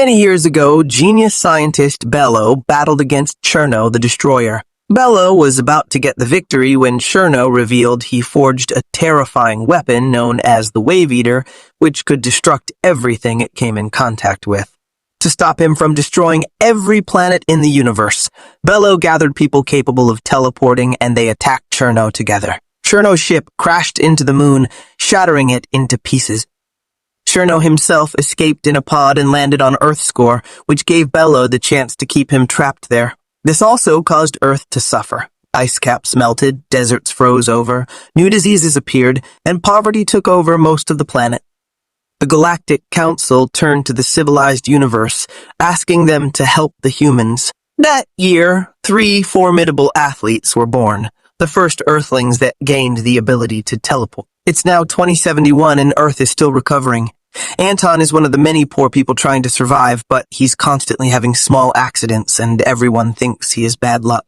Many years ago, genius scientist Bello battled against Cherno the Destroyer. Bello was about to get the victory when Cherno revealed he forged a terrifying weapon known as the Wave Eater, which could destruct everything it came in contact with. To stop him from destroying every planet in the universe, Bello gathered people capable of teleporting and they attacked Cherno together. Cherno's ship crashed into the moon, shattering it into pieces. Cherno himself escaped in a pod and landed on Earth's core, which gave Bello the chance to keep him trapped there. This also caused Earth to suffer. Ice caps melted, deserts froze over, new diseases appeared, and poverty took over most of the planet. The Galactic Council turned to the civilized universe, asking them to help the humans. That year, 3 formidable athletes were born, the first Earthlings that gained the ability to teleport. It's now 2071 and Earth is still recovering. Anton is one of the many poor people trying to survive, but he's constantly having small accidents and everyone thinks he has bad luck.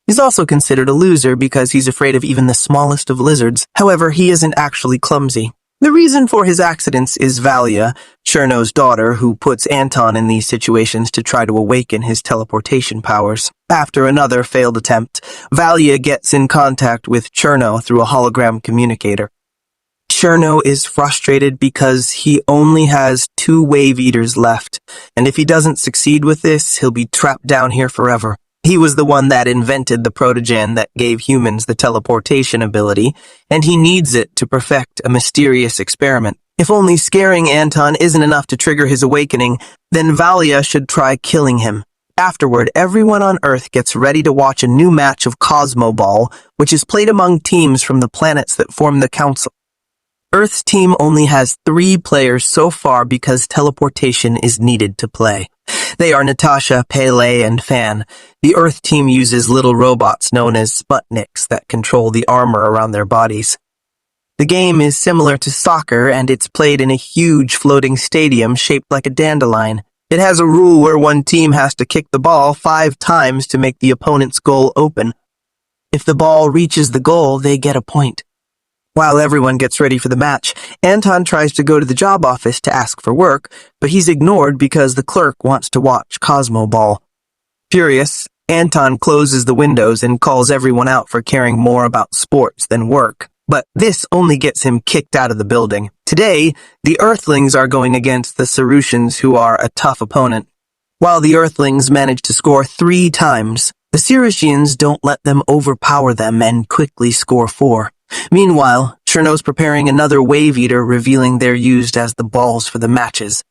He's also considered a loser because he's afraid of even the smallest of lizards. However, he isn't actually clumsy. The reason for his accidents is Valia, Cherno's daughter, who puts Anton in these situations to try to awaken his teleportation powers. After another failed attempt, Valia gets in contact with Cherno through a hologram communicator. Cherno is frustrated because he only has 2 Wave Eaters left, and if he doesn't succeed with this, he'll be trapped down here forever. He was the one that invented the protogen that gave humans the teleportation ability, and he needs it to perfect a mysterious experiment. If only scaring Anton isn't enough to trigger his awakening, then Valia should try killing him. Afterward, everyone on Earth gets ready to watch a new match of Cosmoball, which is played among teams from the planets that form the Council. Earth's team only has 3 players so far because teleportation is needed to play. They are Natasha, Pele, and Fan. The Earth team uses little robots known as Sputniks that control the armor around their bodies. The game is similar to soccer and it's played in a huge floating stadium shaped like a dandelion. It has a rule where one team has to kick the ball 5 times to make the opponent's goal open. If the ball reaches the goal, they get a point. While everyone gets ready for the match, Anton tries to go to the job office to ask for work, but he's ignored because the clerk wants to watch Cosmoball. Furious, Anton closes the windows and calls everyone out for caring more about sports than work. But this only gets him kicked out of the building. Today, the Earthlings are going against the Sarusians, who are a tough opponent. While the Earthlings manage to score 3 times, the Sarusians don't let them overpower them and quickly score 4. Meanwhile, Cherno's preparing another Wave Eater, revealing they're used as the balls for the matches.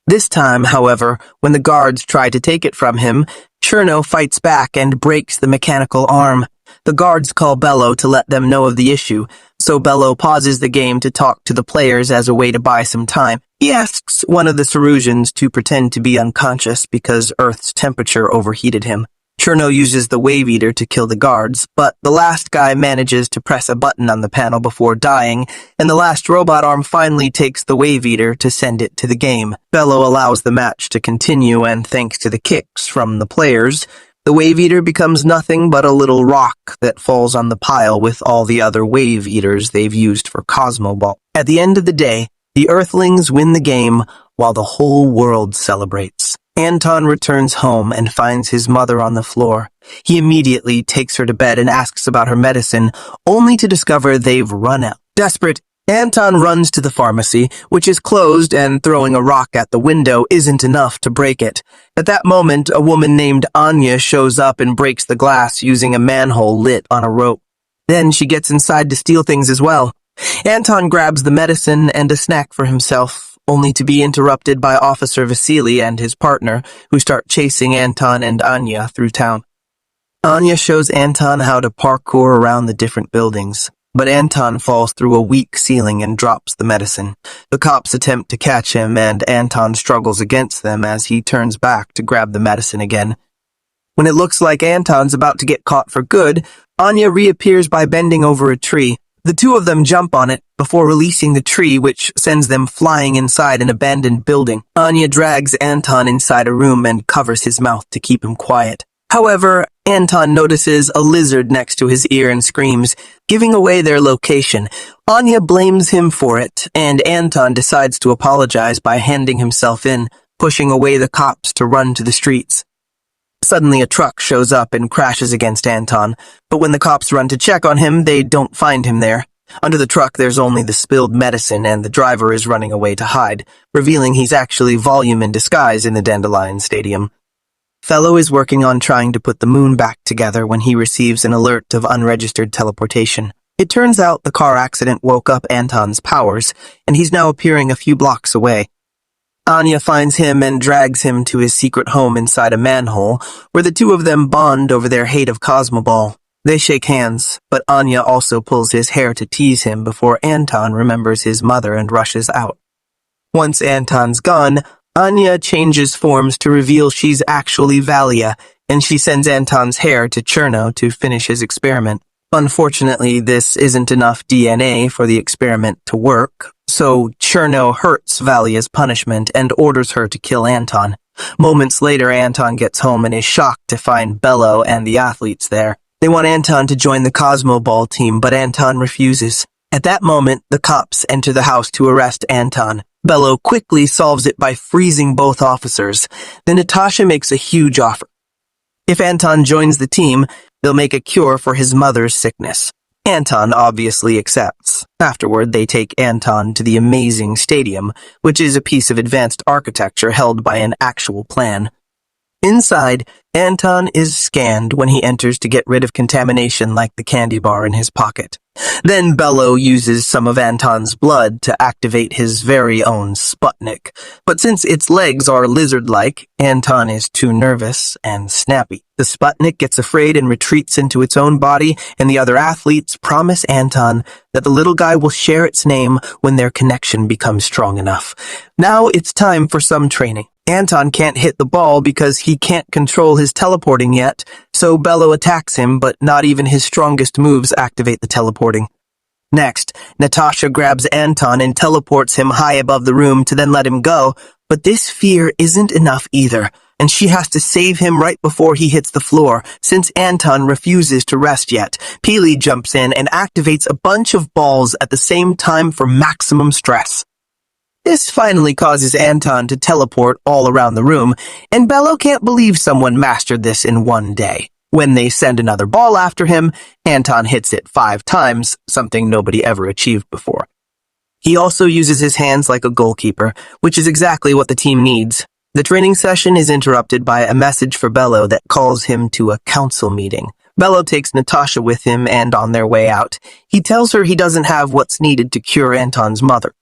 This time, however, when the guards try to take it from him, Cherno fights back and breaks the mechanical arm. The guards call Bello to let them know of the issue, so Bello pauses the game to talk to the players as a way to buy some time. He asks one of the Sarusians to pretend to be unconscious because Earth's temperature overheated him. Cherno uses the Wave Eater to kill the guards, but the last guy manages to press a button on the panel before dying, and the last robot arm finally takes the Wave Eater to send it to the game. Bello allows the match to continue, and thanks to the kicks from the players, the Wave Eater becomes nothing but a little rock that falls on the pile with all the other Wave Eaters they've used for Cosmoball. At the end of the day, the Earthlings win the game while the whole world celebrates. Anton returns home and finds his mother on the floor. He immediately takes her to bed and asks about her medicine, only to discover they've run out. Desperate, Anton runs to the pharmacy, which is closed, and throwing a rock at the window isn't enough to break it. At that moment, a woman named Anya shows up and breaks the glass using a manhole lit on a rope. Then she gets inside to steal things as well. Anton grabs the medicine and a snack for himself, only to be interrupted by Officer Vasily and his partner, who start chasing Anton and Anya through town. Anya shows Anton how to parkour around the different buildings, but Anton falls through a weak ceiling and drops the medicine. The cops attempt to catch him, and Anton struggles against them as he turns back to grab the medicine again. When it looks like Anton's about to get caught for good, Anya reappears by bending over a tree. The 2 of them jump on it before releasing the tree, which sends them flying inside an abandoned building. Anya drags Anton inside a room and covers his mouth to keep him quiet. However, Anton notices a lizard next to his ear and screams, giving away their location. Anya blames him for it, and Anton decides to apologize by handing himself in. pushing away the cops to run to the streets. Suddenly, a truck shows up and crashes against Anton, but when the cops run to check on him, they don't find him there. Under the truck, there's only the spilled medicine, and the driver is running away to hide, revealing he's actually Volume in disguise in the Dandelion Stadium. Fellow is working on trying to put the moon back together when he receives an alert of unregistered teleportation. It turns out the car accident woke up Anton's powers, and he's now appearing a few blocks away. Anya finds him and drags him to his secret home inside a manhole, where the two of them bond over their hate of Cosmoball. They shake hands, but Anya also pulls his hair to tease him before Anton remembers his mother and rushes out. Once Anton's gone, Anya changes forms to reveal she's actually Valia, and she sends Anton's hair to Cherno to finish his experiment. Unfortunately, this isn't enough DNA for the experiment to work, so Cherno hurts Valia's punishment and orders her to kill Anton. Moments later, Anton gets home and is shocked to find Bello and the athletes there. They want Anton to join the Cosmoball team, but Anton refuses. At that moment, the cops enter the house to arrest Anton. Bello quickly solves it by freezing both officers. Then Natasha makes a huge offer. If Anton joins the team, they'll make a cure for his mother's sickness. Anton obviously accepts. Afterward, they take Anton to the amazing stadium, which is a piece of advanced architecture held by an actual plan. Inside, Anton is scanned when he enters to get rid of contamination like the candy bar in his pocket. Then Bello uses some of Anton's blood to activate his very own Sputnik. But since its legs are lizard-like, Anton is too nervous and snappy. The Sputnik gets afraid and retreats into its own body, and the other athletes promise Anton that the little guy will share its name when their connection becomes strong enough. Now it's time for some training. Anton can't hit the ball because he can't control his teleporting yet, so Bello attacks him, but not even his strongest moves activate the teleporting. Next, Natasha grabs Anton and teleports him high above the room to then let him go, but this fear isn't enough either, and she has to save him right before he hits the floor, since Anton refuses to rest yet. Peely jumps in and activates a bunch of balls at the same time for maximum stress. This finally causes Anton to teleport all around the room, and Bello can't believe someone mastered this in one day. When they send another ball after him, Anton hits it 5 times, something nobody ever achieved before. He also uses his hands like a goalkeeper, which is exactly what the team needs. The training session is interrupted by a message for Bello that calls him to a council meeting. Bello takes Natasha with him, and on their way out, he tells her he doesn't have what's needed to cure Anton's mother.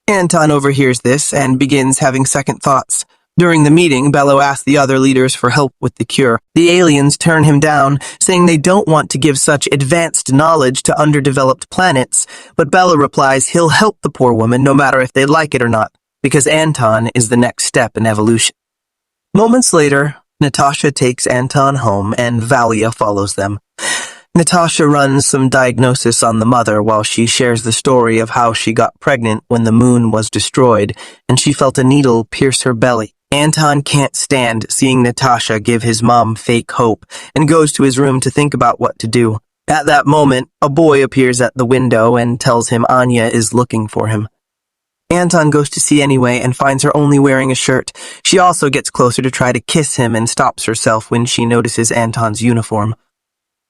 Anton overhears this and begins having second thoughts. During the meeting, Bello asks the other leaders for help with the cure. The aliens turn him down, saying they don't want to give such advanced knowledge to underdeveloped planets, but Bello replies he'll help the poor woman no matter if they like it or not, because Anton is the next step in evolution. Moments later, Natasha takes Anton home and Valia follows them. Natasha runs some diagnosis on the mother while she shares the story of how she got pregnant when the moon was destroyed and she felt a needle pierce her belly. Anton can't stand seeing Natasha give his mom fake hope and goes to his room to think about what to do. At that moment, a boy appears at the window and tells him Anya is looking for him. Anton goes to see anyway and finds her only wearing a shirt. She also gets closer to try to kiss him and stops herself when she notices Anton's uniform.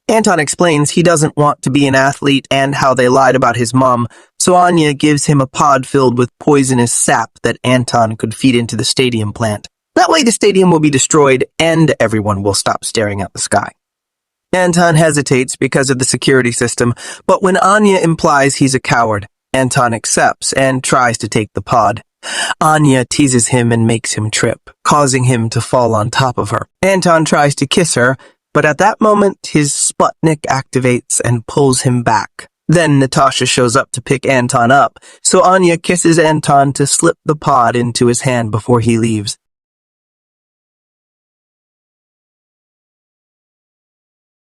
Anton explains he doesn't want to be an athlete and how they lied about his mom, so Anya gives him a pod filled with poisonous sap that Anton could feed into the stadium plant. That way the stadium will be destroyed and everyone will stop staring at the sky. Anton hesitates because of the security system, but when Anya implies he's a coward, Anton accepts and tries to take the pod. Anya teases him and makes him trip, causing him to fall on top of her. Anton tries to kiss her, but at that moment, his Sputnik activates and pulls him back. Then Natasha shows up to pick Anton up, so Anya kisses Anton to slip the pod into his hand before he leaves.